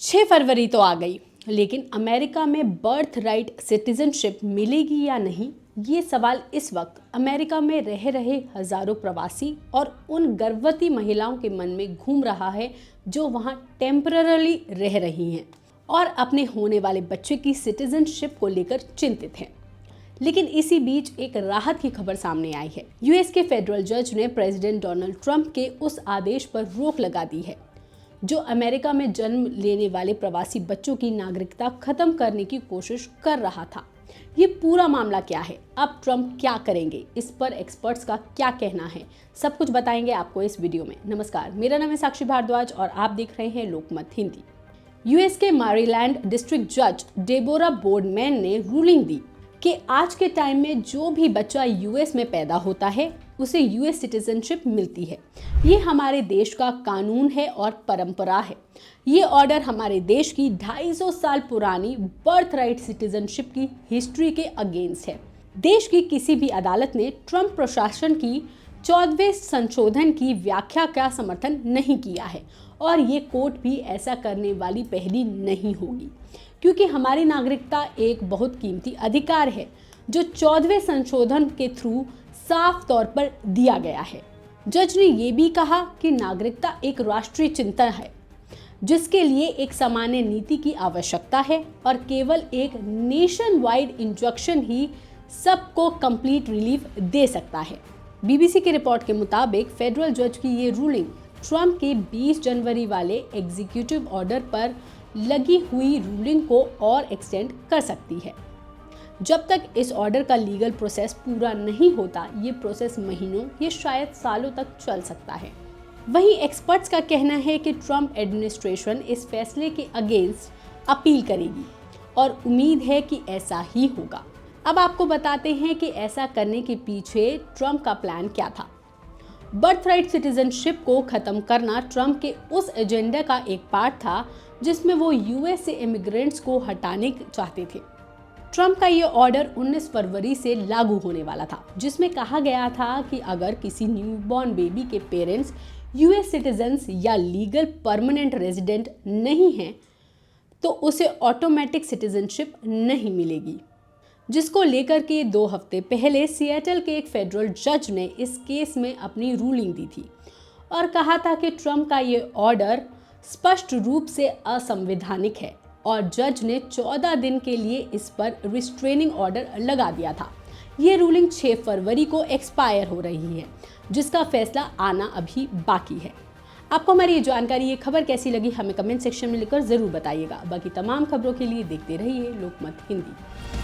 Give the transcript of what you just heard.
6 फरवरी तो आ गई, लेकिन अमेरिका में बर्थ राइट सिटीजनशिप मिलेगी या नहीं, ये सवाल इस वक्त अमेरिका में रह रहे हजारों प्रवासी और उन गर्भवती महिलाओं के मन में घूम रहा है जो वहाँ टेम्पररी रह रही हैं और अपने होने वाले बच्चे की सिटीजनशिप को लेकर चिंतित हैं। लेकिन इसी बीच एक राहत की खबर सामने आई है। यूएस के फेडरल जज ने प्रेसिडेंट डोनाल्ड ट्रंप के उस आदेश पर रोक लगा दी है जो अमेरिका में जन्म लेने वाले प्रवासी बच्चों की नागरिकता खत्म करने की कोशिश कर रहा था। ये पूरा मामला क्या है, अब ट्रंप क्या करेंगे, इस पर एक्सपर्ट्स का क्या कहना है, सब कुछ बताएंगे आपको इस वीडियो में। नमस्कार, मेरा नाम है साक्षी भारद्वाज और आप देख रहे हैं लोकमत हिंदी। यूएस के मैरीलैंड डिस्ट्रिक्ट जज डेबोरा बोर्डमैन ने रूलिंग दी कि आज के टाइम में जो भी बच्चा यूएस में पैदा होता है उसे यूएस सिटीजनशिप मिलती है। ये हमारे देश का कानून है और परंपरा है। ये ऑर्डर हमारे देश की 250 साल पुरानी बर्थ राइट सिटीजनशिप की हिस्ट्री के अगेंस्ट है। देश की किसी भी अदालत ने ट्रंप प्रशासन की 14वें संशोधन की व्याख्या का समर्थन नहीं किया है और ये कोर्ट भी ऐसा करने वाली पहली नहीं होगी, क्योंकि हमारी नागरिकता एक बहुत कीमती अधिकार है जो 14वें संशोधन के थ्रू साफ तौर पर दिया गया है। जज ने ये भी कहा कि नागरिकता एक राष्ट्रीय चिंतन है जिसके लिए एक सामान्य नीति की आवश्यकता है और केवल एक नेशन वाइड इंजंक्शन ही सबको कंप्लीट रिलीफ दे सकता है। बीबीसी की रिपोर्ट के मुताबिक फेडरल जज की ये रूलिंग ट्रंप के 20 जनवरी वाले एग्जीक्यूटिव ऑर्डर पर लगी हुई रूलिंग को और एक्सटेंड कर सकती है। जब तक इस ऑर्डर का लीगल प्रोसेस पूरा नहीं होता, ये प्रोसेस महीनों या शायद सालों तक चल सकता है। वहीं एक्सपर्ट्स का कहना है कि ट्रंप एडमिनिस्ट्रेशन इस फैसले के अगेंस्ट अपील करेगी और उम्मीद है कि ऐसा ही होगा। अब आपको बताते हैं कि ऐसा करने के पीछे ट्रंप का प्लान क्या था। बर्थ राइट सिटीजनशिप को खत्म करना ट्रंप के उस एजेंडा का एक पार्ट था जिसमें वो यूएस से इमिग्रेंट्स को हटाने चाहते थे। ट्रंप का ये ऑर्डर 19 फरवरी से लागू होने वाला था, जिसमें कहा गया था कि अगर किसी न्यूबॉर्न बेबी के पेरेंट्स यूएस सिटीजन्स या लीगल परमानेंट रेजिडेंट नहीं हैं तो उसे ऑटोमेटिक सिटीजनशिप नहीं मिलेगी, जिसको लेकर के 2 हफ्ते पहले सिएटल के एक फेडरल जज ने इस केस में अपनी रूलिंग दी थी और कहा था कि ट्रंप का ये ऑर्डर स्पष्ट रूप से असंवैधानिक है और जज ने 14 दिन के लिए इस पर रिस्ट्रेनिंग ऑर्डर लगा दिया था। ये रूलिंग 6 फरवरी को एक्सपायर हो रही है, जिसका फैसला आना अभी बाकी है। आपको हमारी ये जानकारी, ये खबर कैसी लगी, हमें कमेंट सेक्शन में लिखकर जरूर बताइएगा। बाकी तमाम खबरों के लिए देखते रहिए लोकमत हिंदी।